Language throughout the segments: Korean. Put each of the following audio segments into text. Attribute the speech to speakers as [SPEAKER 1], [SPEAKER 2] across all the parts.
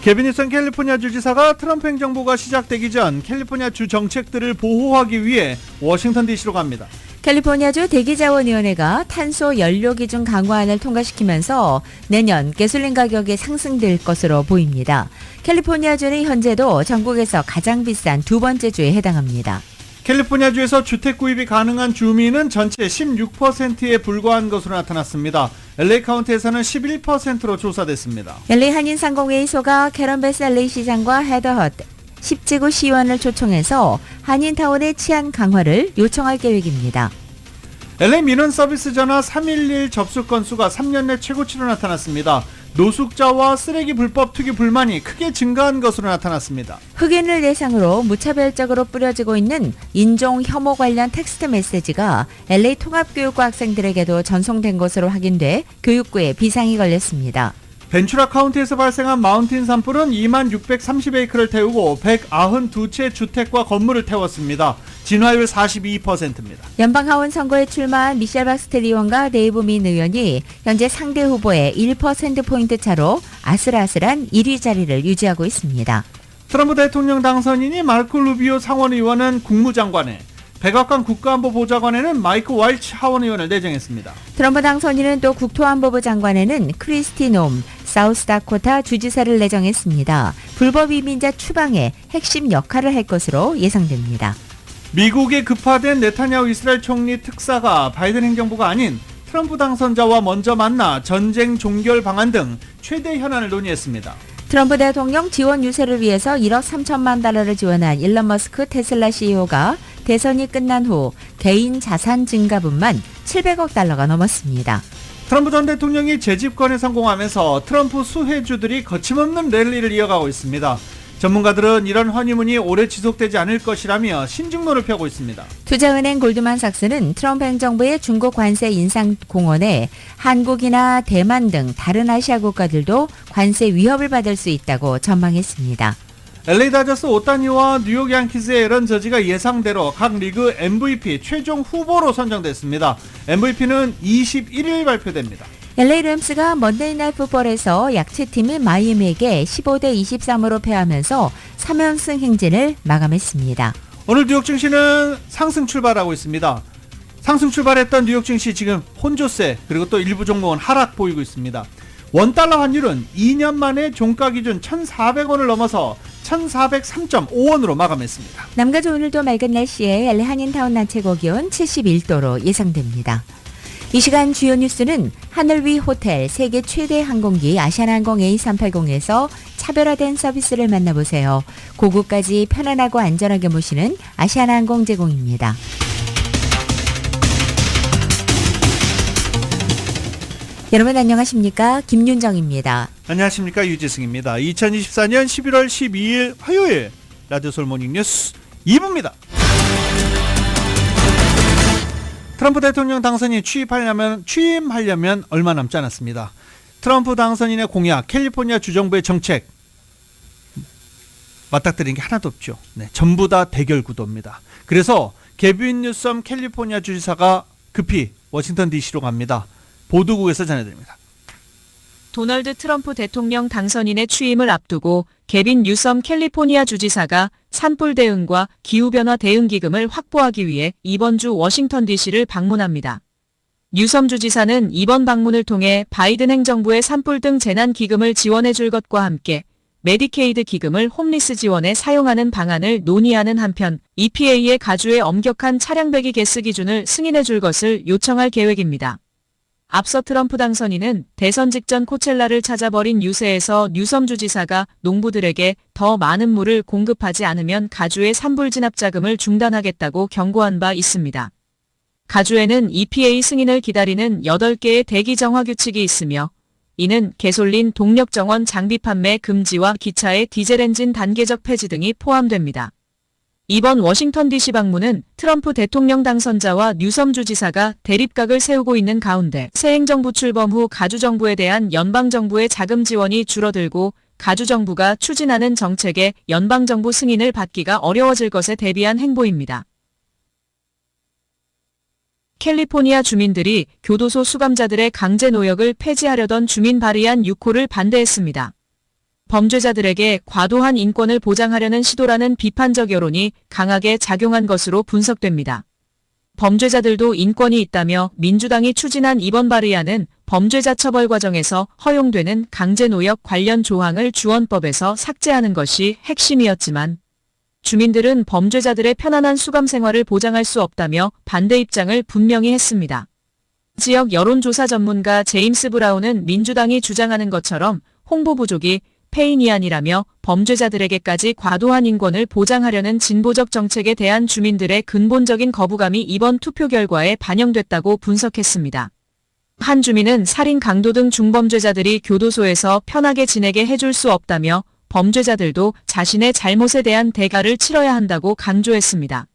[SPEAKER 1] 개빈 뉴섬 캘리포니아 주지사가 트럼프 행정부가 시작되기 전 캘리포니아 주 정책들을 보호하기 위해 워싱턴 DC로 갑니다.
[SPEAKER 2] 캘리포니아주 대기자원위원회가 탄소 연료 기준 강화안을 통과시키면서 내년 가솔린 가격이 상승될 것으로 보입니다. 캘리포니아주는 현재도 전국에서 가장 비싼 두 번째 주에 해당합니다.
[SPEAKER 1] 캘리포니아주에서 주택 구입이 가능한 주민은 전체 16%에 불과한 것으로 나타났습니다. LA 카운티에서는 11%로 조사됐습니다.
[SPEAKER 2] LA 한인상공회의소가 캐런 베스 LA 시장과 헤더 헛 10지구 시의원을 초청해서 한인타운의 치안 강화를 요청할 계획입니다.
[SPEAKER 1] LA 민원 서비스 전화 311 접수 건수가 3년 내 최고치로 나타났습니다. 노숙자와 쓰레기 불법 투기 불만이 크게 증가한 것으로 나타났습니다.
[SPEAKER 2] 흑인을 대상으로 무차별적으로 뿌려지고 있는 인종 혐오 관련 텍스트 메시지가 LA 통합교육과 학생들에게도 전송된 것으로 확인돼 교육부에 비상이 걸렸습니다.
[SPEAKER 1] 벤츄라 카운티에서 발생한 마운틴 산불은 2630에이크를 태우고 192채 주택과 건물을 태웠습니다. 진화율 42%입니다.
[SPEAKER 2] 연방하원 선거에 출마한 미셸 박스텔 의원과 데이브 민 의원이 현재 상대 후보의 1%포인트 차로 아슬아슬한 1위 자리를 유지하고 있습니다.
[SPEAKER 1] 트럼프 대통령 당선인이 마르코 루비오 상원의원은 국무장관에, 백악관 국가안보보좌관에는 마이크 왈츠 하원의원을 내정했습니다.
[SPEAKER 2] 트럼프 당선인은 또 국토안보부 장관에는 크리스티 놈 사우스다코타 주지사를 내정했습니다. 불법 이민자 추방에 핵심 역할을 할 것으로 예상됩니다.
[SPEAKER 1] 미국에 급파된 네타냐후 이스라엘 총리 특사가 바이든 행정부가 아닌 트럼프 당선자와 먼저 만나 전쟁 종결 방안 등 최대 현안을 논의했습니다.
[SPEAKER 2] 트럼프 대통령 지원 유세를 위해서 1억 3천만 달러를 지원한 일론 머스크 테슬라 CEO가 대선이 끝난 후 개인 자산 증가분만 700억 달러가 넘었습니다.
[SPEAKER 1] 트럼프 전 대통령이 재집권에 성공하면서 트럼프 수혜주들이 거침없는 랠리를 이어가고 있습니다. 전문가들은 이런 허니문이 오래 지속되지 않을 것이라며 신중론을 펴고 있습니다.
[SPEAKER 2] 투자은행 골드만삭스는 트럼프 행정부의 중국 관세 인상 공언에 한국이나 대만 등 다른 아시아 국가들도 관세 위협을 받을 수 있다고 전망했습니다.
[SPEAKER 1] LA 다저스 오타니와 뉴욕 양키스의 에런 저지가 예상대로 각 리그 MVP 최종 후보로 선정됐습니다. MVP는 21일 발표됩니다.
[SPEAKER 2] LA 램스가 먼데이 나이트 풋볼에서 약체팀인 마이애미에게 15대 23으로 패하면서 3연승 행진을 마감했습니다.
[SPEAKER 1] 오늘 뉴욕 증시는 상승 출발하고 있습니다. 상승 출발했던 뉴욕 증시 지금 혼조세 그리고 또 일부 종목은 하락 보이고 있습니다. 원달러 환율은 2년 만에 종가 기준 1,400원을 넘어서 1,403.5원으로 마감했습니다.
[SPEAKER 2] 남가주 오늘도 맑은 날씨에 LA 한인타운 낮 최고 기온 71도로 예상됩니다. 이 시간 주요 뉴스는 하늘 위 호텔 세계 최대 항공기 아시아나항공 A380에서 차별화된 서비스를 만나보세요. 고국까지 편안하고 안전하게 모시는 아시아나항공 제공입니다. 여러분 안녕하십니까? 김윤정입니다.
[SPEAKER 1] 안녕하십니까? 유지승입니다. 2024년 11월 12일 화요일 라디오 솔모닝 뉴스 2부입니다. 트럼프 대통령 당선인이 취임하려면 얼마 남지 않았습니다. 트럼프 당선인의 공약, 캘리포니아 주정부의 정책 맞닥뜨리는 게 하나도 없죠. 네, 전부 다 대결 구도입니다. 그래서 개빈 뉴섬 캘리포니아 주지사가 급히 워싱턴 DC로 갑니다. 보도국에서 전해드립니다.
[SPEAKER 3] 도널드 트럼프 대통령 당선인의 취임을 앞두고 개빈 뉴섬 캘리포니아 주지사가 산불 대응과 기후변화 대응 기금을 확보하기 위해 이번 주 워싱턴 DC를 방문합니다. 뉴섬 주지사는 이번 방문을 통해 바이든 행정부의 산불 등 재난 기금을 지원해 줄 것과 함께 메디케이드 기금을 홈리스 지원에 사용하는 방안을 논의하는 한편 EPA의 가주의 엄격한 차량 배기 개수 기준을 승인해 줄 것을 요청할 계획입니다. 앞서 트럼프 당선인은 대선 직전 코첼라를 찾아버린 유세에서 뉴섬 주지사가 농부들에게 더 많은 물을 공급하지 않으면 가주의 산불 진압 자금을 중단하겠다고 경고한 바 있습니다. 가주에는 EPA 승인을 기다리는 8개의 대기 정화 규칙이 있으며 이는 개솔린 동력 정원 장비 판매 금지와 기차의 디젤 엔진 단계적 폐지 등이 포함됩니다. 이번 워싱턴 DC 방문은 트럼프 대통령 당선자와 뉴섬 주지사가 대립각을 세우고 있는 가운데 새 행정부 출범 후 가주정부에 대한 연방정부의 자금 지원이 줄어들고 가주정부가 추진하는 정책에 연방정부 승인을 받기가 어려워질 것에 대비한 행보입니다. 캘리포니아 주민들이 교도소 수감자들의 강제 노역을 폐지하려던 주민 발의안 6호를 반대했습니다. 범죄자들에게 과도한 인권을 보장하려는 시도라는 비판적 여론이 강하게 작용한 것으로 분석됩니다. 범죄자들도 인권이 있다며 민주당이 추진한 이번 발의안은 범죄자 처벌 과정에서 허용되는 강제노역 관련 조항을 주원법에서 삭제하는 것이 핵심이었지만 주민들은 범죄자들의 편안한 수감 생활을 보장할 수 없다며 반대 입장을 분명히 했습니다. 지역 여론조사 전문가 제임스 브라운은 민주당이 주장하는 것처럼 홍보 부족이 페인이 아니라며 범죄자들에게까지 과도한 인권을 보장하려는 진보적 정책에 대한 주민들의 근본적인 거부감이 이번 투표 결과에 반영됐다고 분석했습니다. 한 주민은 살인, 강도 등 중범죄자들이 교도소에서 편하게 지내게 해줄 수 없다며 범죄자들도 자신의 잘못에 대한 대가를 치러야 한다고 강조했습니다.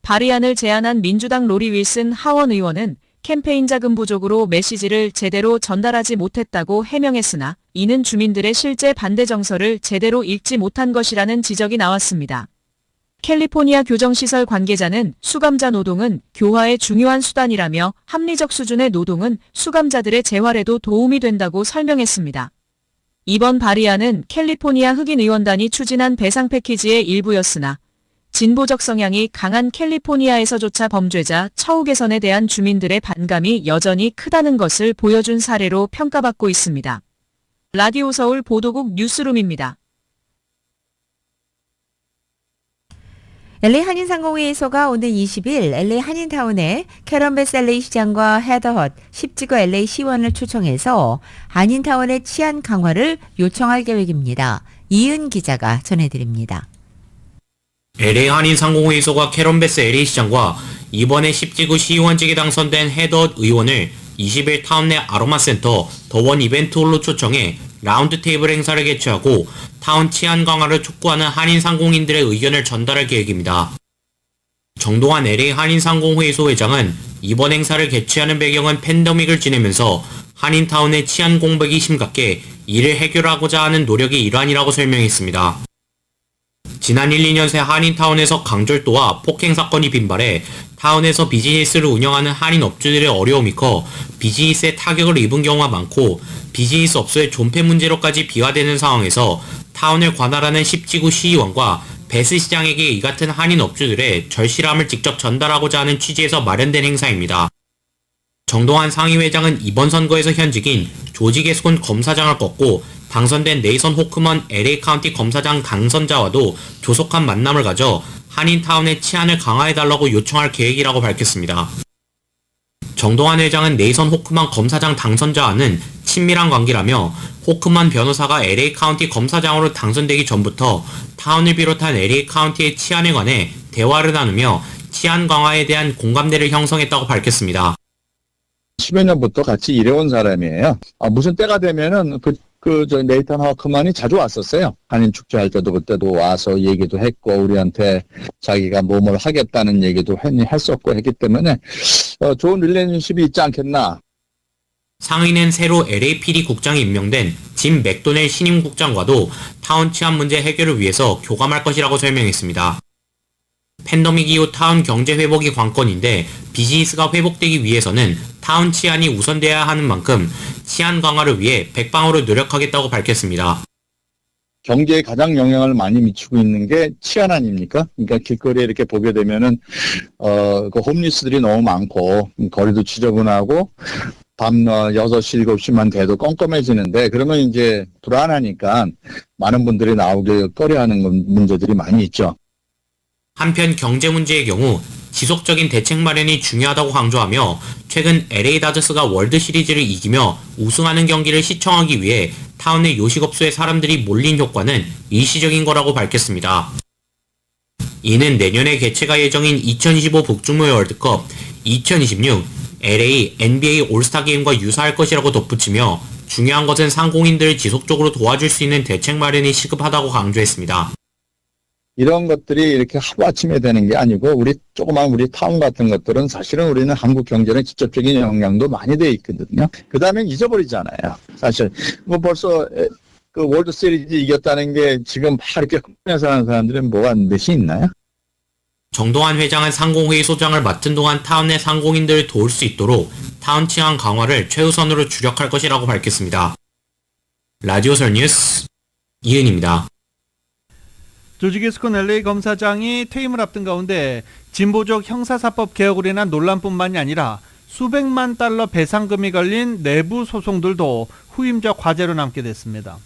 [SPEAKER 3] 발의안을 제안한 민주당 로리 윌슨 하원 의원은 캠페인 자금 부족으로 메시지를 제대로 전달하지 못했다고 해명했으나 이는 주민들의 실제 반대 정서를 제대로 읽지 못한 것이라는 지적이 나왔습니다. 캘리포니아 교정시설 관계자는 수감자 노동은 교화의 중요한 수단이라며 합리적 수준의 노동은 수감자들의 재활에도 도움이 된다고 설명했습니다. 이번 발의안은 캘리포니아 흑인 의원단이 추진한 배상 패키지의 일부였으나 진보적 성향이 강한 캘리포니아에서조차 범죄자 처우 개선에 대한 주민들의 반감이 여전히 크다는 것을 보여준 사례로 평가받고 있습니다. 라디오 서울 보도국 뉴스룸입니다.
[SPEAKER 2] LA 한인상공회의소가 오는 20일 LA 한인타운에 캐런 베스 LA 시장과 헤더 헛 10지구 LA 시원을 초청해서 한인타운의 치안 강화를 요청할 계획입니다. 이은 기자가 전해드립니다.
[SPEAKER 4] LA 한인상공회의소가 캐런 베스 LA 시장과 이번에 10지구 시의원직에 당선된 헤더 의원을 20일 타운 내 아로마센터 더원 이벤트홀로 초청해 라운드 테이블 행사를 개최하고 타운 치안 강화를 촉구하는 한인 상공인들의 의견을 전달할 계획입니다. 정동환 LA 한인상공회의소 회장은 이번 행사를 개최하는 배경은 팬데믹을 지내면서 한인타운의 치안 공백이 심각해 이를 해결하고자 하는 노력의 일환이라고 설명했습니다. 지난 1, 2년 새 한인타운에서 강절도와 폭행 사건이 빈발해 타운에서 비즈니스를 운영하는 한인 업주들의 어려움이 커 비즈니스에 타격을 입은 경우가 많고 비즈니스 업소의 존폐 문제로까지 비화되는 상황에서 타운을 관할하는 10지구 시의원과 베스 시장에게 이 같은 한인 업주들의 절실함을 직접 전달하고자 하는 취지에서 마련된 행사입니다. 정동환 상임회장은 이번 선거에서 현직인 조지 게스콘 검사장을 꺾고 당선된 네이선 호크먼 LA 카운티 검사장 당선자와도 조속한 만남을 가져 한인타운의 치안을 강화해달라고 요청할 계획이라고 밝혔습니다. 정동환 회장은 네이선 호크먼 검사장 당선자와는 친밀한 관계라며 호크먼 변호사가 LA 카운티 검사장으로 당선되기 전부터 타운을 비롯한 LA 카운티의 치안에 관해 대화를 나누며 치안 강화에 대한 공감대를 형성했다고 밝혔습니다.
[SPEAKER 5] 10여 년부터 같이 일해온 사람이에요. 무슨 때가 되면은 저 네이탄 허크만이 자주 왔었어요. 한인 축제할 때도 그때도 와서 얘기도 했고, 우리한테 자기가 뭘 하겠다는 얘기도 했었고 했기 때문에, 좋은 릴레이션십이 있지 않겠나.
[SPEAKER 4] 상의는 새로 LAPD 국장이 임명된 짐 맥도넬 신임 국장과도 타운 치안 문제 해결을 위해서 교감할 것이라고 설명했습니다. 팬데믹 이후 타운 경제 회복이 관건인데 비즈니스가 회복되기 위해서는 타운 치안이 우선돼야 하는 만큼 치안 강화를 위해 백방으로 노력하겠다고 밝혔습니다.
[SPEAKER 5] 경제에 가장 영향을 많이 미치고 있는 게 치안 아닙니까? 그러니까 길거리에 이렇게 보게 되면은, 그 홈리스들이 너무 많고, 거리도 지저분하고, 밤 6시, 7시만 돼도 껌껌해지는데, 그러면 이제 불안하니까 많은 분들이 나오길 꺼려하는 문제들이 많이 있죠.
[SPEAKER 4] 한편 경제 문제의 경우 지속적인 대책 마련이 중요하다고 강조하며 최근 LA 다저스가 월드 시리즈를 이기며 우승하는 경기를 시청하기 위해 타운의 요식업소에 사람들이 몰린 효과는 일시적인 거라고 밝혔습니다. 이는 내년에 개최가 예정인 2025 북중미 월드컵, 2026 LA NBA 올스타 게임과 유사할 것이라고 덧붙이며 중요한 것은 상공인들을 지속적으로 도와줄 수 있는 대책 마련이 시급하다고 강조했습니다.
[SPEAKER 5] 이런 것들이 이렇게 하루아침에 되는 게 아니고 우리 타운 같은 것들은 사실은 우리는 한국 경제는 직접적인 영향도 많이 돼 있거든요. 그 다음엔 잊어버리잖아요. 사실 뭐 벌써 그 월드 시리즈 이겼다는 게 지금 막 이렇게 흥분해서 하는 사람들은 뭐가 몇이 있나요?
[SPEAKER 4] 정동환 회장은 상공회의 소장을 맡은 동안 타운 내 상공인들을 도울 수 있도록 타운 치안 강화를 최우선으로 주력할 것이라고 밝혔습니다. 라디오설 뉴스 이은입니다.
[SPEAKER 1] 조지 게스콘 LA 검사장이 퇴임을 앞둔 가운데 진보적 형사사법 개혁으로 인한 논란뿐만이 아니라 수백만 달러 배상금이 걸린 내부 소송들도 후임자 과제로 남게 됐습니다.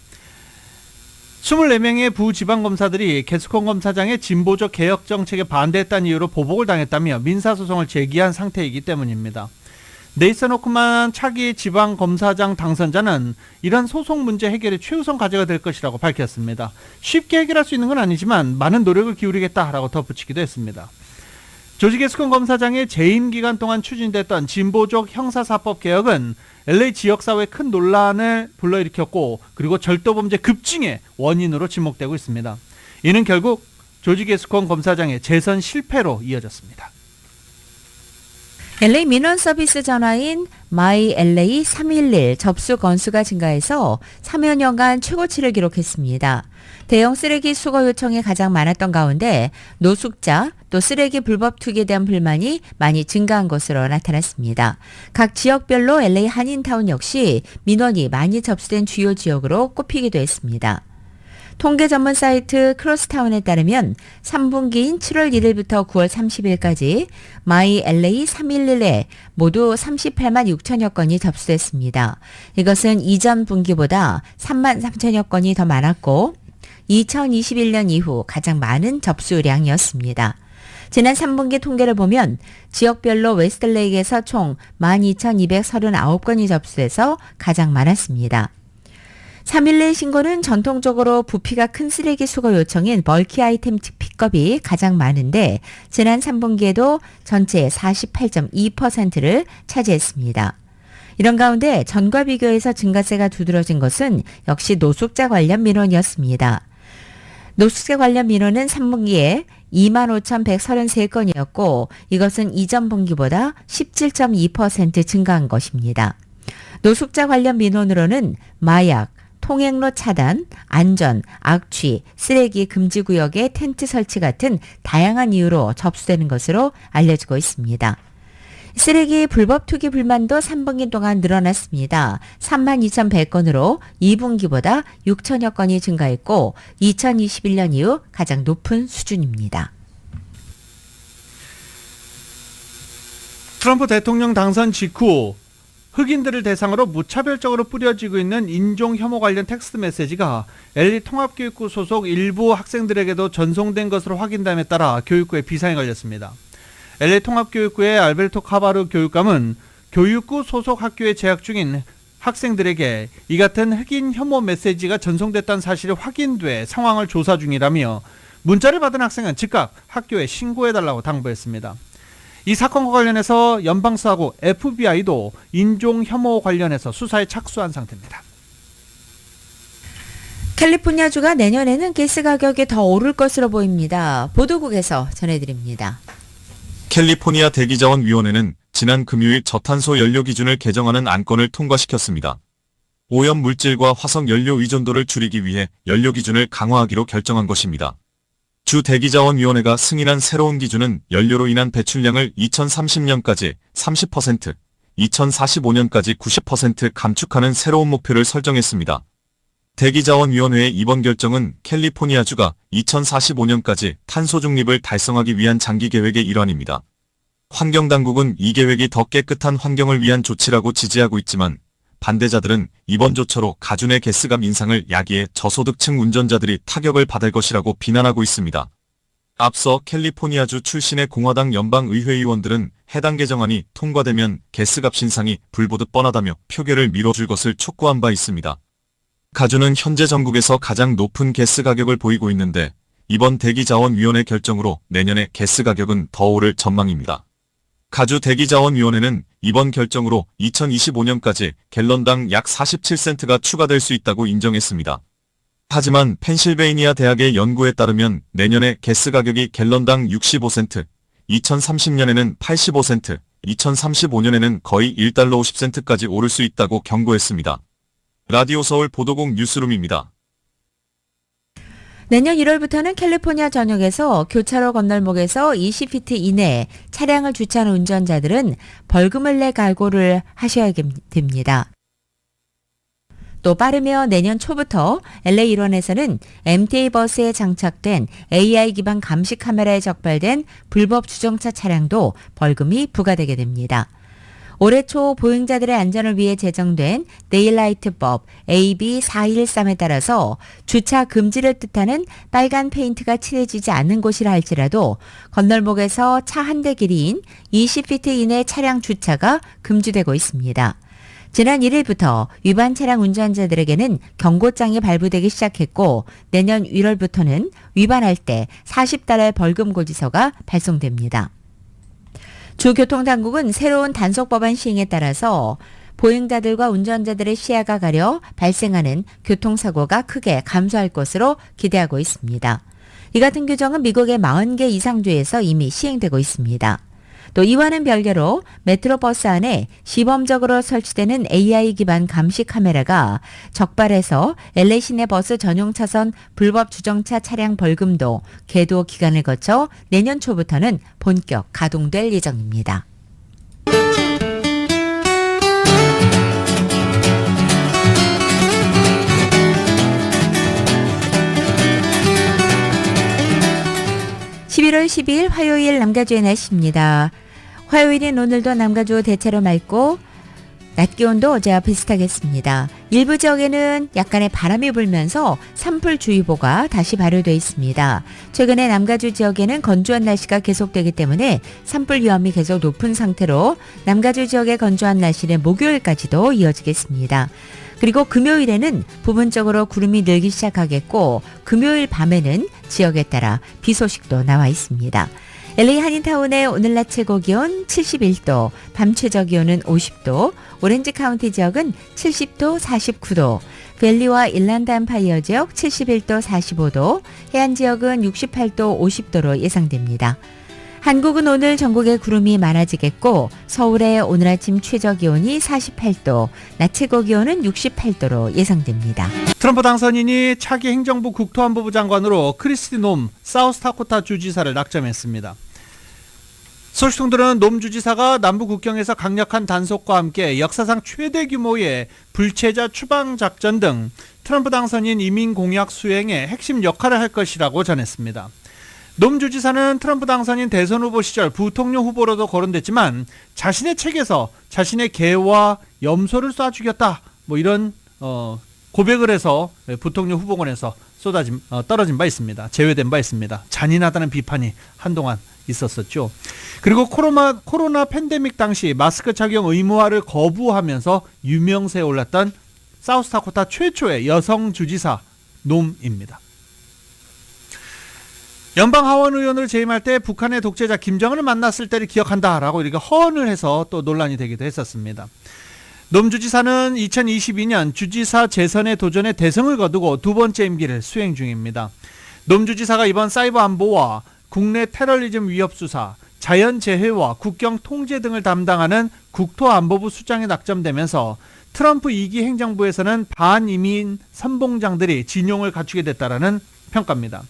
[SPEAKER 1] 24명의 부지방검사들이 게스콘 검사장의 진보적 개혁 정책에 반대했다는 이유로 보복을 당했다며 민사소송을 제기한 상태이기 때문입니다. 네이선 호크만 차기 지방검사장 당선자는 이런 소송 문제 해결이 최우선 과제가 될 것이라고 밝혔습니다. 쉽게 해결할 수 있는 건 아니지만 많은 노력을 기울이겠다라고 덧붙이기도 했습니다. 조지 게스콘 검사장의 재임 기간 동안 추진됐던 진보적 형사사법 개혁은 LA 지역사회에 큰 논란을 불러일으켰고 그리고 절도범죄 급증의 원인으로 지목되고 있습니다. 이는 결국 조지 게스콘 검사장의 재선 실패로 이어졌습니다.
[SPEAKER 2] LA 민원 서비스 전화인 My LA 311 접수 건수가 증가해서 3여 년간 최고치를 기록했습니다. 대형 쓰레기 수거 요청이 가장 많았던 가운데 노숙자 또 쓰레기 불법 투기에 대한 불만이 많이 증가한 것으로 나타났습니다. 각 지역별로 LA 한인타운 역시 민원이 많이 접수된 주요 지역으로 꼽히기도 했습니다. 통계 전문 사이트 크로스타운에 따르면 3분기인 7월 1일부터 9월 30일까지 마이 LA 311에 모두 38만 6천여 건이 접수됐습니다. 이것은 이전 분기보다 3만 3천여 건이 더 많았고 2021년 이후 가장 많은 접수량이었습니다. 지난 3분기 통계를 보면 지역별로 웨스트레이크에서 총 12,239건이 접수돼서 가장 많았습니다. 311 신고는 전통적으로 부피가 큰 쓰레기 수거 요청인 벌키 아이템 픽업이 가장 많은데 지난 3분기에도 전체의 48.2%를 차지했습니다. 이런 가운데 전과 비교해서 증가세가 두드러진 것은 역시 노숙자 관련 민원이었습니다. 노숙자 관련 민원은 3분기에 25,133건이었고 이것은 이전 분기보다 17.2% 증가한 것입니다. 노숙자 관련 민원으로는 마약, 통행로 차단, 안전, 악취, 쓰레기 금지 구역의 텐트 설치 같은 다양한 이유로 접수되는 것으로 알려지고 있습니다. 쓰레기 불법 투기 불만도 3분기 동안 늘어났습니다. 32,100건으로 2분기보다 6천여 건이 증가했고 2021년 이후 가장 높은 수준입니다.
[SPEAKER 1] 트럼프 대통령 당선 직후 흑인들을 대상으로 무차별적으로 뿌려지고 있는 인종 혐오 관련 텍스트 메시지가 LA 통합교육부 소속 일부 학생들에게도 전송된 것으로 확인됨에 따라 교육부에 비상이 걸렸습니다. LA 통합교육부의 알베르토 카바르 교육감은 교육부 소속 학교에 재학 중인 학생들에게 이 같은 흑인 혐오 메시지가 전송됐다는 사실이 확인돼 상황을 조사 중이라며 문자를 받은 학생은 즉각 학교에 신고해달라고 당부했습니다. 이 사건과 관련해서 연방수사국 FBI도 인종 혐오 관련해서 수사에 착수한 상태입니다.
[SPEAKER 2] 캘리포니아주가 내년에는 가스 가격이 더 오를 것으로 보입니다. 보도국에서 전해드립니다.
[SPEAKER 6] 캘리포니아 대기자원위원회는 지난 금요일 저탄소 연료 기준을 개정하는 안건을 통과시켰습니다. 오염 물질과 화석 연료 의존도를 줄이기 위해 연료 기준을 강화하기로 결정한 것입니다. 주 대기자원위원회가 승인한 새로운 기준은 연료로 인한 배출량을 2030년까지 30%, 2045년까지 90% 감축하는 새로운 목표를 설정했습니다. 대기자원위원회의 이번 결정은 캘리포니아주가 2045년까지 탄소 중립을 달성하기 위한 장기 계획의 일환입니다. 환경당국은 이 계획이 더 깨끗한 환경을 위한 조치라고 지지하고 있지만 반대자들은 이번 조처로 가중의 가스감 인상을 야기해 저소득층 운전자들이 타격을 받을 것이라고 비난하고 있습니다. 앞서 캘리포니아주 출신의 공화당 연방의회의원들은 해당 개정안이 통과되면 가스값 인상이 불보듯 뻔하다며 표결을 미뤄줄 것을 촉구한 바 있습니다. 가주는 현재 전국에서 가장 높은 가스 가격을 보이고 있는데 이번 대기자원위원회 결정으로 내년에 가스 가격은 더 오를 전망입니다. 가주 대기자원위원회는 이번 결정으로 2025년까지 갤런당 약 47센트가 추가될 수 있다고 인정했습니다. 하지만 펜실베이니아 대학의 연구에 따르면 내년에 가스 가격이 갤런당 65센트, 2030년에는 85센트, 2035년에는 거의 1달러 50센트까지 오를 수 있다고 경고했습니다. 라디오 서울 보도국 뉴스룸입니다.
[SPEAKER 2] 내년 1월부터는 캘리포니아 전역에서 교차로 건널목에서 20피트 이내에 차량을 주차하는 운전자들은 벌금을 내 각오를 하셔야 됩니다. 또 빠르면 내년 초부터 LA 일원에서는 MTA 버스에 장착된 AI 기반 감시 카메라에 적발된 불법 주정차 차량도 벌금이 부과되게 됩니다. 올해 초 보행자들의 안전을 위해 제정된 데일라이트법 AB 413에 따라서 주차 금지를 뜻하는 빨간 페인트가 칠해지지 않는 곳이라 할지라도 건널목에서 차 한 대 길이인 20피트 이내 차량 주차가 금지되고 있습니다. 지난 1일부터 위반 차량 운전자들에게는 경고장이 발부되기 시작했고 내년 1월부터는 위반할 때 40달러의 벌금 고지서가 발송됩니다. 주교통당국은 새로운 단속 법안 시행에 따라서 보행자들과 운전자들의 시야가 가려 발생하는 교통사고가 크게 감소할 것으로 기대하고 있습니다. 이 같은 규정은 미국의 40개 이상 주에서 이미 시행되고 있습니다. 또 이와는 별개로 메트로버스 안에 시범적으로 설치되는 AI 기반 감시 카메라가 적발해서 LA 시내 버스 전용 차선 불법 주정차 차량 벌금도 계도 기간을 거쳐 내년 초부터는 본격 가동될 예정입니다. (11월 12일) 화요일 남가주의 날씨입니다. 화요일인 오늘도 남가주 대체로 맑고 낮 기온도 어제와 비슷하겠습니다. 일부 지역에는 약간의 바람이 불면서 산불주의보가 다시 발효되어 있습니다. 최근에 남가주 지역에는 건조한 날씨가 계속되기 때문에 산불 위험이 계속 높은 상태로 남가주 지역의 건조한 날씨는 목요일까지도 이어지겠습니다. 그리고 금요일에는 부분적으로 구름이 늘기 시작하겠고 금요일 밤에는 지역에 따라 비 소식도 나와 있습니다. LA 한인타운의 오늘 낮 최고 기온 71도, 밤 최저 기온은 50도, 오렌지 카운티 지역은 70도, 49도, 밸리와 일란드 엠파이어 지역 71도, 45도, 해안 지역은 68도, 50도로 예상됩니다. 한국은 오늘 전국에 구름이 많아지겠고 서울의 오늘 아침 최저 기온이 48도, 낮 최고 기온은 68도로 예상됩니다.
[SPEAKER 1] 트럼프 당선인이 차기 행정부 국토안보부 장관으로 크리스티 놈 사우스다코타 주지사를 낙점했습니다. 소식통들은 놈 주지사가 남부 국경에서 강력한 단속과 함께 역사상 최대 규모의 불체자 추방 작전 등 트럼프 당선인 이민 공약 수행에 핵심 역할을 할 것이라고 전했습니다. 놈 주지사는 트럼프 당선인 대선 후보 시절 부통령 후보로도 거론됐지만 자신의 책에서 자신의 개와 염소를 쏴 죽였다 이런 고백을 해서 부통령 후보군에서 떨어진 바 있습니다. 제외된 바 있습니다. 잔인하다는 비판이 한동안 있었었죠. 그리고 코로나 팬데믹 당시 마스크 착용 의무화를 거부하면서 유명세에 올랐던 사우스다코타 최초의 여성 주지사 놈입니다. 연방 하원 의원으로 재임할 때 북한의 독재자 김정은을 만났을 때를 기억한다라고 이렇게 허언을 해서 또 논란이 되기도 했었습니다. 놈 주지사는 2022년 주지사 재선에 도전해 대승을 거두고 두 번째 임기를 수행 중입니다. 놈 주지사가 이번 사이버 안보와 국내 테러리즘 위협 수사, 자연재해와 국경 통제 등을 담당하는 국토안보부 수장에 낙점되면서 트럼프 2기 행정부에서는 반이민 선봉장들이 진용을 갖추게 됐다라는 평가입니다.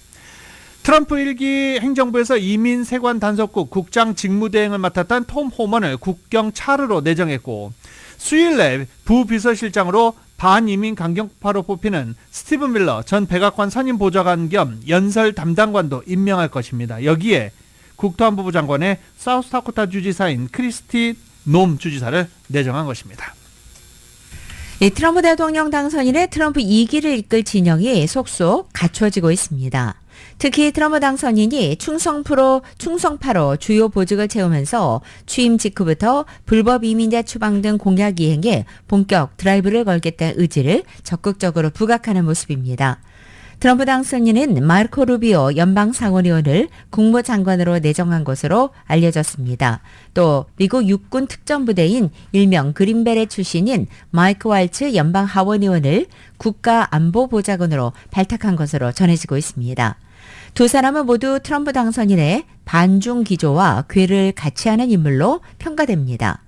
[SPEAKER 1] 트럼프 1기 행정부에서 이민 세관 단속국 국장 직무대행을 맡았던 톰 호먼을 국경 차르로 내정했고 수일 내 부비서실장으로 반이민 강경파로 뽑히는 스티븐 밀러 전 백악관 선임 보좌관 겸 연설 담당관도 임명할 것입니다. 여기에 국토안보부 장관의 사우스다코타 주지사인 크리스티 놈 주지사를 내정한 것입니다.
[SPEAKER 2] 트럼프 대통령 당선인의 트럼프 2기를 이끌 진영이 속속 갖춰지고 있습니다. 특히 트럼프 당선인이 충성파로 주요 보직을 채우면서 취임 직후부터 불법 이민자 추방 등 공약 이행에 본격 드라이브를 걸겠다는 의지를 적극적으로 부각하는 모습입니다. 트럼프 당선인은 마르코 루비오 연방상원의원을 국무장관으로 내정한 것으로 알려졌습니다. 또 미국 육군 특전부대인 일명 그린베레 출신인 마이크 왈츠 연방하원의원을 국가안보보좌관으로 발탁한 것으로 전해지고 있습니다. 두 사람은 모두 트럼프 당선인의 반중 기조와 궤를 같이 하는 인물로 평가됩니다.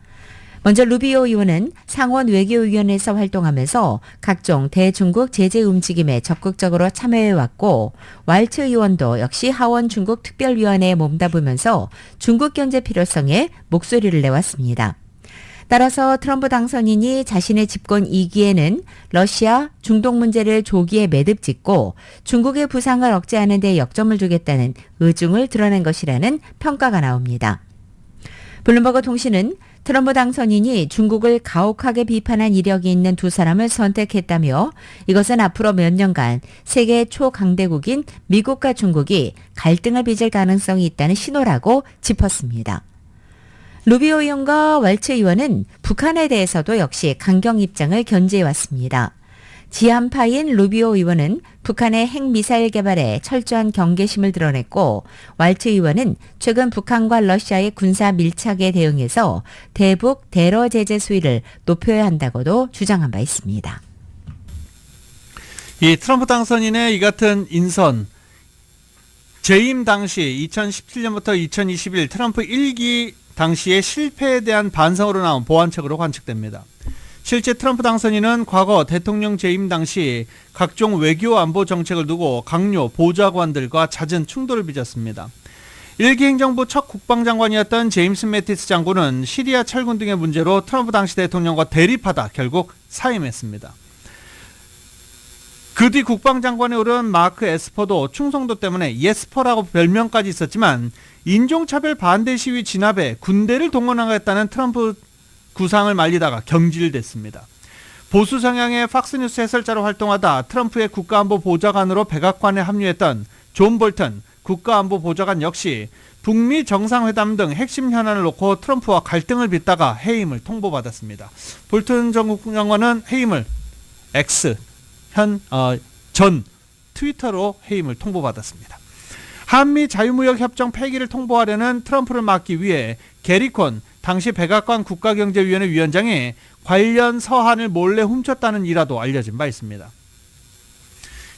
[SPEAKER 2] 먼저 루비오 의원은 상원 외교위원회에서 활동하면서 각종 대중국 제재 움직임에 적극적으로 참여해왔고 왈츠 의원도 역시 하원 중국 특별위원회에 몸담으면서 중국 견제 필요성에 목소리를 내왔습니다. 따라서 트럼프 당선인이 자신의 집권 2기에는 러시아, 중동 문제를 조기에 매듭 짓고 중국의 부상을 억제하는 데 역점을 두겠다는 의중을 드러낸 것이라는 평가가 나옵니다. 블룸버그 통신은 트럼프 당선인이 중국을 가혹하게 비판한 이력이 있는 두 사람을 선택했다며 이것은 앞으로 몇 년간 세계 초강대국인 미국과 중국이 갈등을 빚을 가능성이 있다는 신호라고 짚었습니다. 루비오 의원과 왈츠 의원은 북한에 대해서도 역시 강경 입장을 견지해왔습니다. 지한파인 루비오 의원은 북한의 핵미사일 개발에 철저한 경계심을 드러냈고 왈츠 의원은 최근 북한과 러시아의 군사 밀착에 대응해서 대북 대러 제재 수위를 높여야 한다고도 주장한 바 있습니다.
[SPEAKER 1] 이 트럼프 당선인의 이 같은 인선, 재임 당시 2017년부터 2021 트럼프 1기 당시의 실패에 대한 반성으로 나온 보완책으로 관측됩니다. 실제 트럼프 당선인은 과거 대통령 재임 당시 각종 외교 안보 정책을 두고 강요 보좌관들과 잦은 충돌을 빚었습니다. 1기 행정부 첫 국방장관이었던 제임스 매티스 장군은 시리아 철군 등의 문제로 트럼프 당시 대통령과 대립하다 결국 사임했습니다. 그 뒤 국방장관에 오른 마크 에스퍼도 충성도 때문에 예스퍼라고 별명까지 있었지만 인종차별 반대 시위 진압에 군대를 동원하겠다는 트럼프 구상을 말리다가 경질됐습니다. 보수 성향의 팍스뉴스 해설자로 활동하다 트럼프의 국가안보 보좌관으로 백악관에 합류했던 존 볼턴 국가안보 보좌관 역시 북미 정상회담 등 핵심 현안을 놓고 트럼프와 갈등을 빚다가 해임을 통보받았습니다. 볼턴 전 국장관은 해임을 전 트위터로 해임을 통보받았습니다. 한미 자유무역협정 폐기를 통보하려는 트럼프를 막기 위해 게리 콘 당시 백악관 국가경제위원회 위원장이 관련 서한을 몰래 훔쳤다는 일화도 알려진 바 있습니다.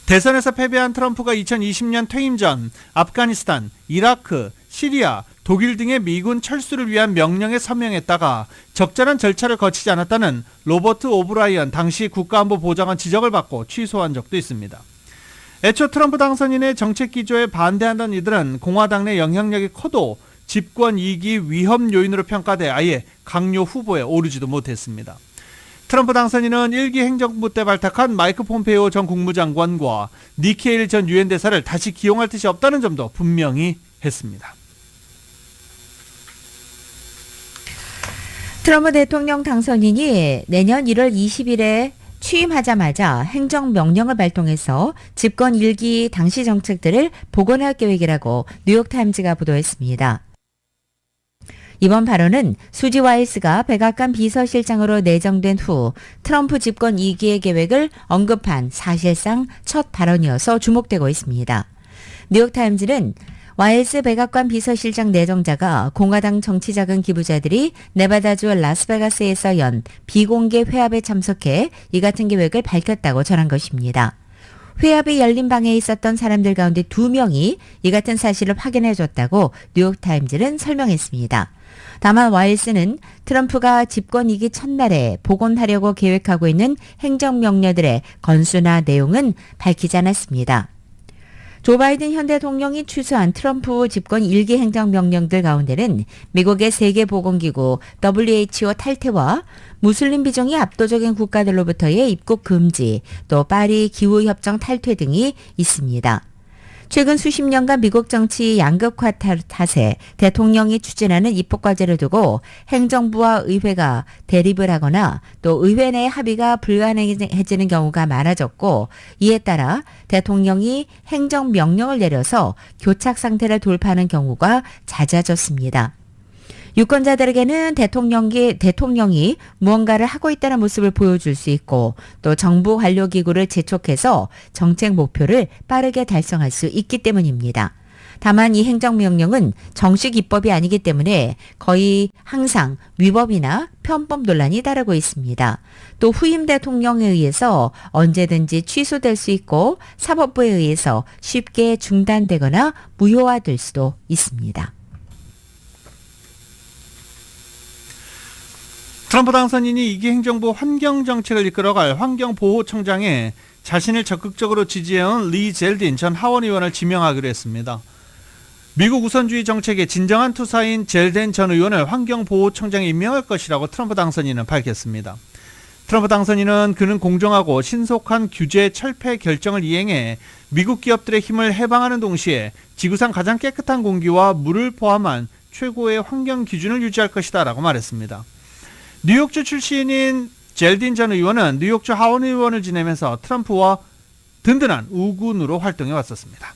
[SPEAKER 1] 대선에서 패배한 트럼프가 2020년 퇴임 전 아프가니스탄, 이라크, 시리아, 독일 등의 미군 철수를 위한 명령에 서명했다가 적절한 절차를 거치지 않았다는 로버트 오브라이언 당시 국가안보 보좌관 지적을 받고 취소한 적도 있습니다. 애초 트럼프 당선인의 정책 기조에 반대한다는 이들은 공화당 내 영향력이 커도 집권 2기 위험 요인으로 평가돼 아예 강요 후보에 오르지도 못했습니다. 트럼프 당선인은 1기 행정부 때 발탁한 마이크 폼페이오 전 국무장관과 니키 헤일리 전 유엔 대사를 다시 기용할 뜻이 없다는 점도 분명히 했습니다.
[SPEAKER 2] 트럼프 대통령 당선인이 내년 1월 20일에 취임하자마자 행정명령을 발동해서 집권 1기 당시 정책들을 복원할 계획이라고 뉴욕타임즈가 보도했습니다. 이번 발언은 수지 와일스가 백악관 비서실장으로 내정된 후 트럼프 집권 2기의 계획을 언급한 사실상 첫 발언이어서 주목되고 있습니다. 뉴욕타임즈는 와일스 백악관 비서실장 내정자가 공화당 정치자금 기부자들이 네바다주 라스베가스에서 연 비공개 회합에 참석해 이 같은 계획을 밝혔다고 전한 것입니다. 회합이 열린 방에 있었던 사람들 가운데 2명이 이 같은 사실을 확인해줬다고 뉴욕타임즈는 설명했습니다. 다만 와일스는 트럼프가 집권 2기 첫날에 복원하려고 계획하고 있는 행정명령들의 건수나 내용은 밝히지 않았습니다. 조 바이든 현 대통령이 추수한 트럼프 집권 1기 행정명령들 가운데는 미국의 세계보건기구 WHO 탈퇴와 무슬림 비중이 압도적인 국가들로부터의 입국 금지, 또 파리 기후협정 탈퇴 등이 있습니다. 최근 수십 년간 미국 정치 양극화 탓에 대통령이 추진하는 입법과제를 두고 행정부와 의회가 대립을 하거나 또 의회 내 합의가 불가능해지는 경우가 많아졌고 이에 따라 대통령이 행정명령을 내려서 교착 상태를 돌파하는 경우가 잦아졌습니다. 유권자들에게는 대통령이 무언가를 하고 있다는 모습을 보여줄 수 있고 또 정부 관료기구를 재촉해서 정책 목표를 빠르게 달성할 수 있기 때문입니다. 다만 이 행정명령은 정식 입법이 아니기 때문에 거의 항상 위법이나 편법 논란이 따르고 있습니다. 또 후임 대통령에 의해서 언제든지 취소될 수 있고 사법부에 의해서 쉽게 중단되거나 무효화될 수도 있습니다.
[SPEAKER 1] 트럼프 당선인이 2기 행정부 환경정책을 이끌어갈 미국 우선주의 정책의 진정한 투사인 젤덴 전 의원을 환경보호청장에 임명할 것이라고 트럼프 당선인은 밝혔습니다. 트럼프 당선인은 그는 공정하고 신속한 규제 철폐 결정을 이행해 미국 기업들의 힘을 해방하는 동시에 지구상 가장 깨끗한 공기와 물을 포함한 최고의 환경 기준을 유지할 것이다 라고 말했습니다. 뉴욕주 출신인 젤딘 전 의원은 뉴욕주 하원 의원을 지내면서 트럼프와 든든한 우군으로 활동해 왔었습니다.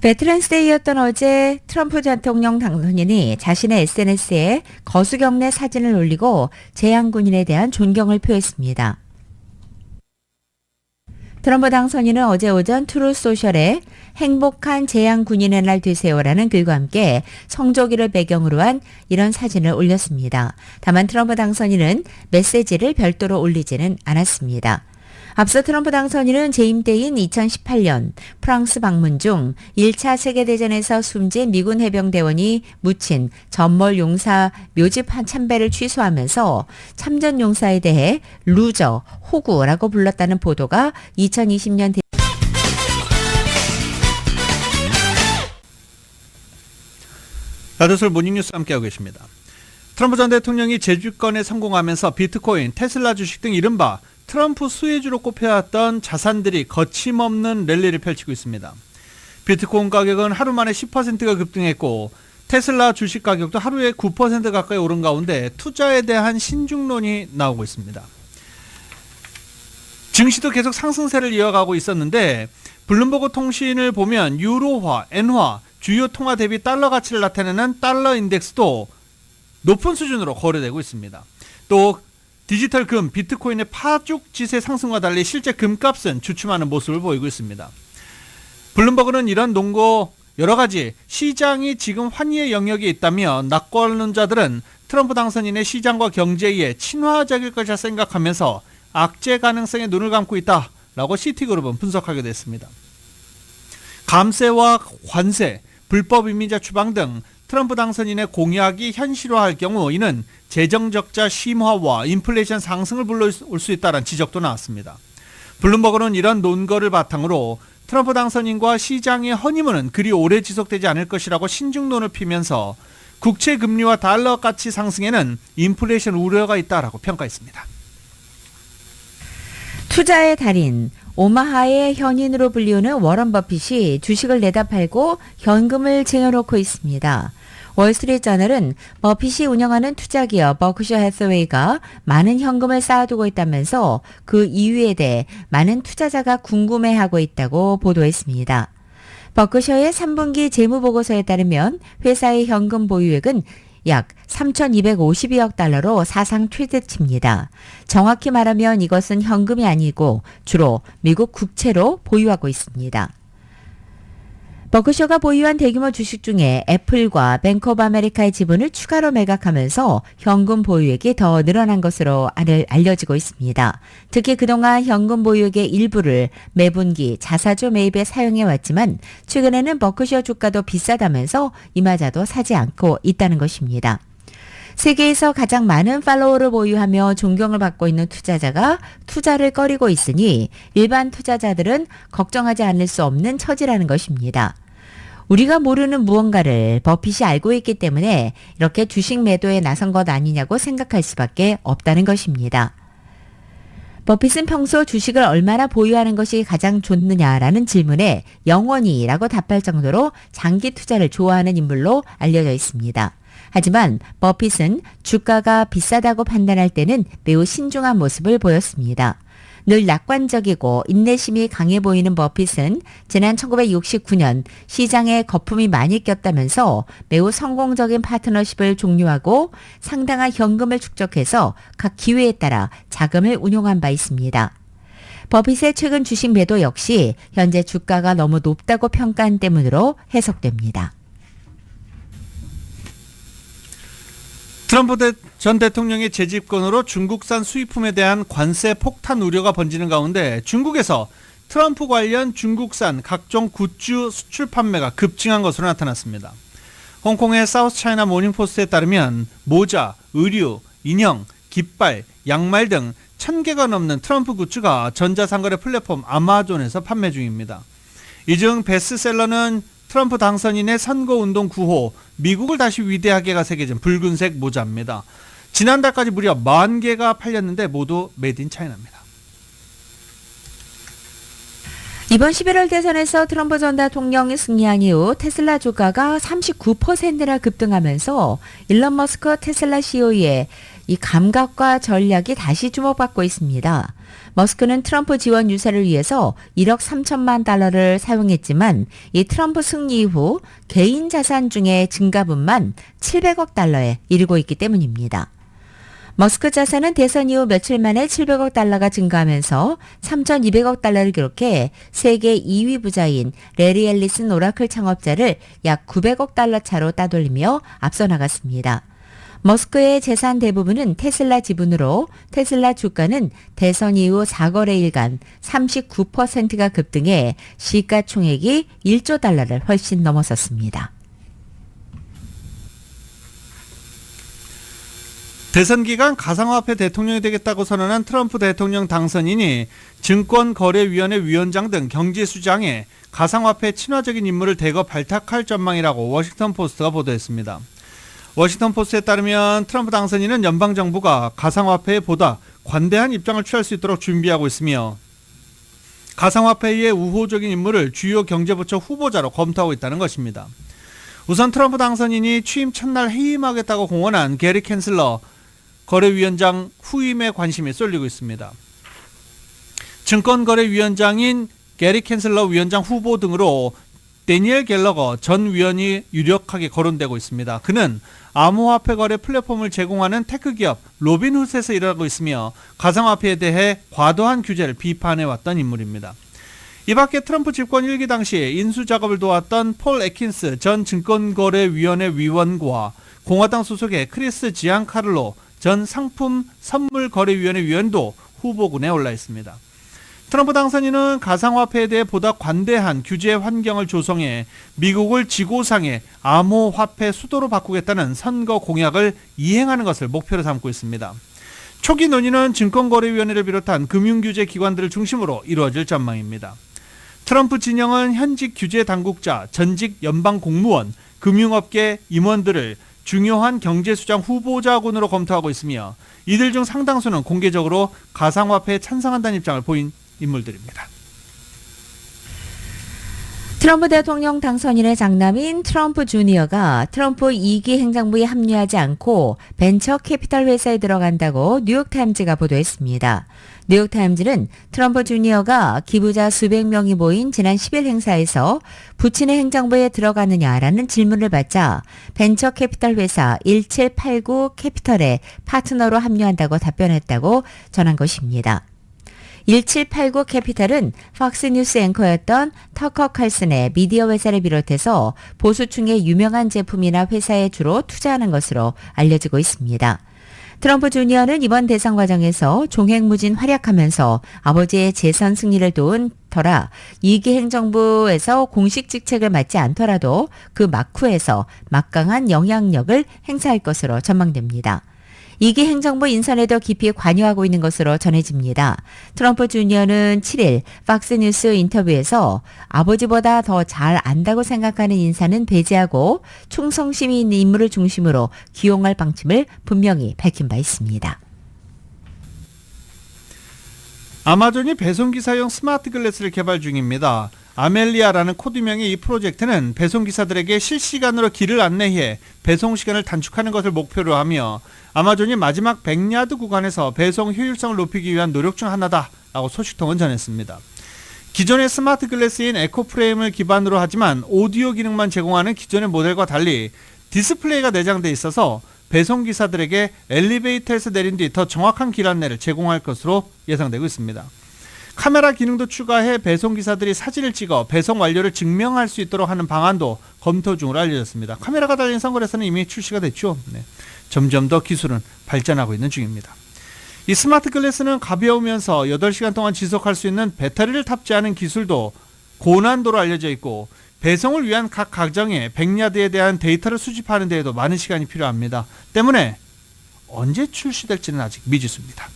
[SPEAKER 2] 베테랑스데이였던 어제 트럼프 대통령 당선인이 자신의 SNS에 거수경례 사진을 올리고 재향군인에 대한 존경을 표했습니다. 트럼프 당선인은 어제 오전 트루소셜에 행복한 재향군인의 날 되세요라는 글과 함께 성조기를 배경으로 한 이런 사진을 올렸습니다. 다만 트럼프 당선인은 메시지를 별도로 올리지는 않았습니다. 앞서 트럼프 당선인은 재임 때인 2018년 프랑스 방문 중 1차 세계대전에서 숨진 미군 해병대원이 묻힌 전몰 용사 묘집 참배를 취소하면서 참전 용사에 대해 루저, 호구라고 불렀다는 보도가 2020년
[SPEAKER 1] 라디오솔 모닝뉴스 함께하고 계십니다. 트럼프 전 대통령이 재주권에 성공하면서 비트코인, 테슬라 주식 등 이른바 트럼프 수혜주로 꼽혀왔던 자산들이 거침없는 랠리를 펼치고 있습니다. 비트코인 가격은 하루 만에 10%가 급등했고 테슬라 주식 가격도 하루에 9% 가까이 오른 가운데 투자에 대한 신중론이 나오고 있습니다. 증시도 계속 상승세를 이어가고 있었는데 블룸버그 통신을 보면 유로화, 엔화, 주요 통화 대비 달러 가치를 나타내는 달러 인덱스도 높은 수준으로 거래되고 있습니다. 또 디지털 금, 비트코인의 파죽지세 상승과 달리 실제 금값은 주춤하는 모습을 보이고 있습니다. 블룸버그는 이런 논거 여러 가지 시장이 지금 환희의 영역에 있다며 낙관론자들은 트럼프 당선인의 시장과 경제에 친화적일 것이라 생각하면서 악재 가능성에 눈을 감고 있다라고 시티그룹은 분석하게 됐습니다. 감세와 관세, 불법 이민자 추방 등 트럼프 당선인의 공약이 현실화할 경우 이는 재정적자 심화와 인플레이션 상승을 불러올 수 있다는 지적도 나왔습니다. 블룸버그는 이런 논거를 바탕으로 트럼프 당선인과 시장의 허니문은 그리 오래 지속되지 않을 것이라고 신중론을 피면서 국채 금리와 달러 가치 상승에는 인플레이션 우려가 있다라고 평가했습니다.
[SPEAKER 2] 투자의 달인, 오마하의 현인으로 불리우는 워런 버핏이 주식을 내다 팔고 현금을 쟁여놓고 있습니다. 월스트리트저널은 버핏이 운영하는 투자기업 버크셔 해서웨이가 많은 현금을 쌓아두고 있다면서 그 이유에 대해 많은 투자자가 궁금해하고 있다고 보도했습니다. 버크셔의 3분기 재무보고서에 따르면 회사의 현금 보유액은 약 3,252억 달러로 사상 최대치입니다. 정확히 말하면 이것은 현금이 아니고 주로 미국 국채로 보유하고 있습니다. 버크셔가 보유한 대규모 주식 중에 애플과 뱅크 오브 아메리카의 지분을 추가로 매각하면서 현금 보유액이 더 늘어난 것으로 알려지고 있습니다. 특히 그동안 현금 보유액의 일부를 매분기 자사주 매입에 사용해왔지만 최근에는 버크셔 주가도 비싸다면서 이마저도 사지 않고 있다는 것입니다. 세계에서 가장 많은 팔로워를 보유하며 존경을 받고 있는 투자자가 투자를 꺼리고 있으니 일반 투자자들은 걱정하지 않을 수 없는 처지라는 것입니다. 우리가 모르는 무언가를 버핏이 알고 있기 때문에 이렇게 주식 매도에 나선 것 아니냐고 생각할 수밖에 없다는 것입니다. 버핏은 평소 주식을 얼마나 보유하는 것이 가장 좋느냐라는 질문에 영원히라고 답할 정도로 장기 투자를 좋아하는 인물로 알려져 있습니다. 하지만 버핏은 주가가 비싸다고 판단할 때는 매우 신중한 모습을 보였습니다. 늘 낙관적이고 인내심이 강해 보이는 버핏은 지난 1969년 시장에 거품이 많이 꼈다면서 매우 성공적인 파트너십을 종료하고 상당한 현금을 축적해서 각 기회에 따라 자금을 운용한 바 있습니다. 버핏의 최근 주식 매도 역시 현재 주가가 너무 높다고 평가한 때문으로 해석됩니다.
[SPEAKER 1] 트럼프 전 대통령의 재집권으로 중국산 수입품에 대한 관세 폭탄 우려가 번지는 가운데 중국에서 트럼프 관련 중국산 각종 굿즈 수출 판매가 급증한 것으로 나타났습니다. 홍콩의 사우스차이나 모닝포스트에 따르면 모자, 의류, 인형, 깃발, 양말 등 1,000개가 넘는 트럼프 굿즈가 전자상거래 플랫폼 아마존에서 판매 중입니다. 이 중 베스트셀러는 트럼프 당선인의 선거운동 구호, 미국을 다시 위대하게가 새겨진 붉은색 모자입니다. 지난달까지 무려 10,000개가 팔렸는데 모두 메이드 인 차이나입니다.
[SPEAKER 2] 이번 11월 대선에서 트럼프 전 대통령이 승리한 이후 테슬라 주가가 39%나 급등하면서 일론 머스크 테슬라 CEO의 이 감각과 전략이 다시 주목받고 있습니다. 머스크는 트럼프 지원 유세를 위해서 1억 3천만 달러를 사용했지만 이 트럼프 승리 이후 개인 자산 중에 증가분만 700억 달러에 이르고 있기 때문입니다. 머스크 자산은 대선 이후 며칠 만에 700억 달러가 증가하면서 3,200억 달러를 기록해 세계 2위 부자인 레리 앨리슨 오라클 창업자를 약 900억 달러 차로 따돌리며 앞서 나갔습니다. 머스크의 재산 대부분은 테슬라 지분으로 테슬라 주가는 대선 이후 4거래일간 39%가 급등해 시가총액이 1조 달러를 훨씬 넘어섰습니다.
[SPEAKER 1] 대선 기간 가상화폐 대통령이 되겠다고 선언한 트럼프 대통령 당선인이 증권거래위원회 위원장 등 경제수장에 가상화폐 친화적인 인물을 대거 발탁할 전망이라고 워싱턴 포스트가 보도했습니다. 워싱턴 포스트에 따르면 트럼프 당선인은 연방정부가 가상화폐에 보다 관대한 입장을 취할 수 있도록 준비하고 있으며 가상화폐의 우호적인 인물을 주요 경제부처 후보자로 검토하고 있다는 것입니다. 우선 트럼프 당선인이 취임 첫날 해임하겠다고 공언한 게리 캔슬러 거래위원장 후임에 관심이 쏠리고 있습니다. 증권거래위원장인 게리 캔슬러 위원장 후보 등으로 데니엘 갤러거 전 위원이 유력하게 거론되고 있습니다. 그는 암호화폐 거래 플랫폼을 제공하는 테크 기업 로빈훗에서 일하고 있으며 가상화폐에 대해 과도한 규제를 비판해왔던 인물입니다. 이 밖에 트럼프 집권 1기 당시 인수 작업을 도왔던 폴 애킨스 전 증권거래위원회 위원과 공화당 소속의 크리스 지안카를로 전 상품 선물거래위원회 위원도 후보군에 올라 있습니다. 트럼프 당선인은 가상화폐에 대해 보다 관대한 규제 환경을 조성해 미국을 지구상의 암호화폐 수도로 바꾸겠다는 선거 공약을 이행하는 것을 목표로 삼고 있습니다. 초기 논의는 증권거래위원회를 비롯한 금융규제 기관들을 중심으로 이루어질 전망입니다. 트럼프 진영은 현직 규제 당국자, 전직 연방 공무원, 금융업계 임원들을 중요한 경제수장 후보자군으로 검토하고 있으며 이들 중 상당수는 공개적으로 가상화폐에 찬성한다는 입장을 보인 인물들입니다.
[SPEAKER 2] 트럼프 대통령 당선인의 장남인 트럼프 주니어가 트럼프 2기 행정부에 합류하지 않고 벤처 캐피탈 회사에 들어간다고 뉴욕타임즈가 보도했습니다. 뉴욕타임즈는 트럼프 주니어가 기부자 수백 명이 모인 지난 10일 행사에서 부친의 행정부에 들어가느냐라는 질문을 받자 벤처 캐피탈 회사 1789 캐피털의 파트너로 합류한다고 답변했다고 전한 것입니다. 1789 캐피탈은 팍스뉴스 앵커였던 터커 칼슨의 미디어 회사를 비롯해서 보수층의 유명한 제품이나 회사에 주로 투자하는 것으로 알려지고 있습니다. 트럼프 주니어는 이번 대선 과정에서 종횡무진 활약하면서 아버지의 재선 승리를 도운 터라 2기 행정부에서 공식 직책을 맡지 않더라도 그 막후에서 막강한 영향력을 행사할 것으로 전망됩니다. 2기 행정부 인선에도 깊이 관여하고 있는 것으로 전해집니다. 트럼프 주니어는 7일 팍스뉴스 인터뷰에서 아버지보다 더 잘 안다고 생각하는 인사는 배제하고 충성심이 있는 인물을 중심으로 기용할 방침을 분명히 밝힌 바 있습니다.
[SPEAKER 1] 아마존이 배송기사용 스마트 글래스를 개발 중입니다. 아멜리아라는 코드명의 이 프로젝트는 배송기사들에게 실시간으로 길을 안내해 배송시간을 단축하는 것을 목표로 하며 아마존이 마지막 100야드 구간에서 배송 효율성을 높이기 위한 노력 중 하나다라고 소식통은 전했습니다. 기존의 스마트 글래스인 에코프레임을 기반으로 하지만 오디오 기능만 제공하는 기존의 모델과 달리 디스플레이가 내장돼 있어서 배송기사들에게 엘리베이터에서 내린 뒤 더 정확한 길 안내를 제공할 것으로 예상되고 있습니다. 카메라 기능도 추가해 배송기사들이 사진을 찍어 배송 완료를 증명할 수 있도록 하는 방안도 검토 중으로 알려졌습니다. 카메라가 달린 선글라스는 이미 출시가 됐죠. 점점 더 기술은 발전하고 있는 중입니다. 이 스마트 글래스는 가벼우면서 8시간 동안 지속할 수 있는 배터리를 탑재하는 기술도 고난도로 알려져 있고 배송을 위한 각 가정의 100야드에 대한 데이터를 수집하는 데에도 많은 시간이 필요합니다. 때문에 언제 출시될지는 아직 미지수입니다.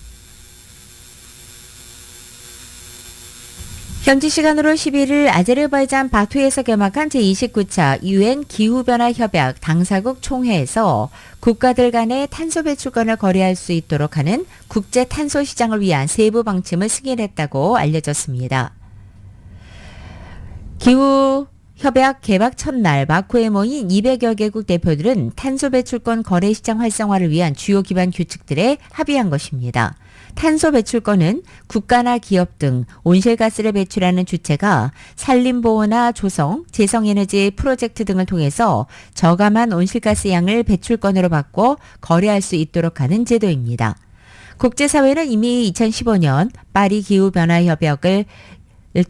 [SPEAKER 2] 현지 시간으로 11일 아제르바이잔 바투에서 개막한 제29차 UN 기후변화 협약 당사국 총회에서 국가들 간의 탄소 배출권을 거래할 수 있도록 하는 국제 탄소 시장을 위한 세부 방침을 승인했다고 알려졌습니다. 기후 협약 개막 첫날 마쿠에 모인 200여 개국 대표들은 탄소 배출권 거래 시장 활성화를 위한 주요 기반 규칙들에 합의한 것입니다. 탄소 배출권은 국가나 기업 등 온실가스를 배출하는 주체가 산림보호나 조성, 재생에너지 프로젝트 등을 통해서 저감한 온실가스 양을 배출권으로 바꿔 거래할 수 있도록 하는 제도입니다. 국제사회는 이미 2015년 파리 기후변화협약을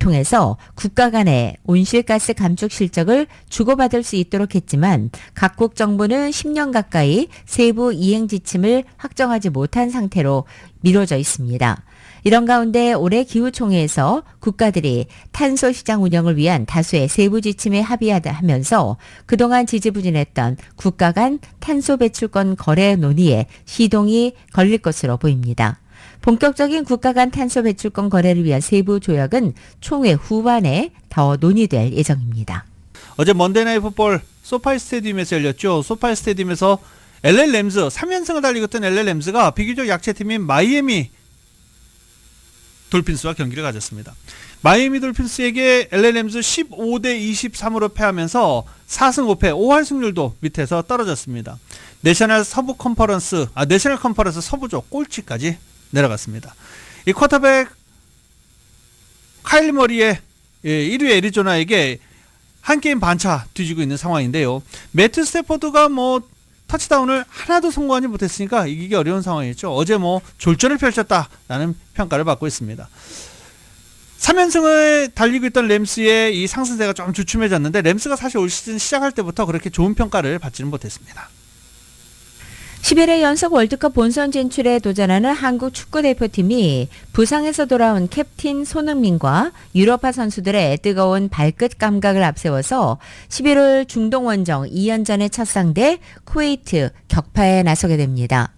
[SPEAKER 2] 통해서 국가 간의 온실가스 감축 실적을 주고받을 수 있도록 했지만 각국 정부는 10년 가까이 세부 이행 지침을 확정하지 못한 상태로 미뤄져 있습니다. 이런 가운데 올해 기후총회에서 국가들이 탄소 시장 운영을 위한 다수의 세부 지침에 합의하면서 그동안 지지부진했던 국가 간 탄소 배출권 거래 논의에 시동이 걸릴 것으로 보입니다. 본격적인 국가 간 탄소 배출권 거래를 위한 세부 조약은 총회 후반에 더 논의될 예정입니다.
[SPEAKER 1] 어제 먼데이 나잇 풋볼 소파이 스테디움에서 열렸죠. 소파이 스테디움에서 LA 램즈 3연승을 달리고 있던 LA 램즈가 비교적 약체팀인 마이애미 돌핀스와 경기를 가졌습니다. 마이애미 돌핀스에게 LA 램즈 15대 23으로 패하면서 4승 5패 5할 승률도 밑에서 떨어졌습니다. 내셔널 컨퍼런스 서부조 꼴찌까지 내려갔습니다. 이 쿼터백 카일 머리의 1위 애리조나에게 한 게임 반차 뒤지고 있는 상황인데요. 매트 스태포드가 터치다운을 하나도 성공하지 못했으니까 이기기 어려운 상황이었죠. 어제 졸전을 펼쳤다라는 평가를 받고 있습니다. 3연승을 달리고 있던 램스의 이 상승세가 좀 주춤해졌는데 램스가 사실 올 시즌 시작할 때부터 그렇게 좋은 평가를 받지는 못했습니다.
[SPEAKER 2] 11회 연속 월드컵 본선 진출에 도전하는 한국 축구대표팀이 부상에서 돌아온 캡틴 손흥민과 유럽파 선수들의 뜨거운 발끝 감각을 앞세워서 11월 중동 원정 2연전의 첫 상대 쿠웨이트 격파에 나서게 됩니다.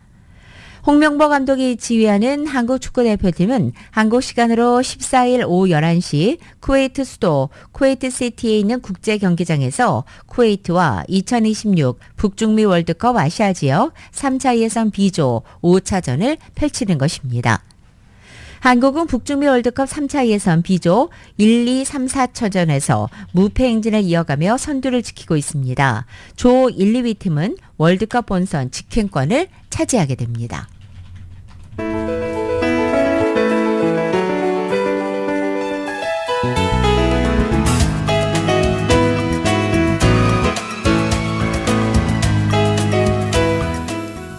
[SPEAKER 2] 홍명보 감독이 지휘하는 한국 축구대표팀은 한국 시간으로 14일 오후 11시 쿠웨이트 수도 쿠웨이트시티에 있는 국제경기장에서 쿠웨이트와 2026 북중미 월드컵 아시아 지역 3차 예선 B조 5차전을 펼치는 것입니다. 한국은 북중미 월드컵 3차 예선 B조 1, 2, 3, 4차전에서 무패 행진을 이어가며 선두를 지키고 있습니다. 조 1, 2위 팀은 월드컵 본선 직행권을 차지하게 됩니다.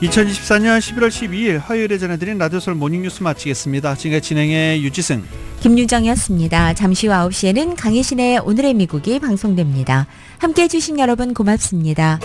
[SPEAKER 1] (2024년 11월 12일) 화요일에 전해드린 라디오솔 모닝뉴스 마치겠습니다. 지금까지 진행의 유지승,
[SPEAKER 2] 김유정이었습니다. 잠시 후 9시에는 강희신의 오늘의 미국이 방송됩니다. 함께해 주신 여러분 고맙습니다.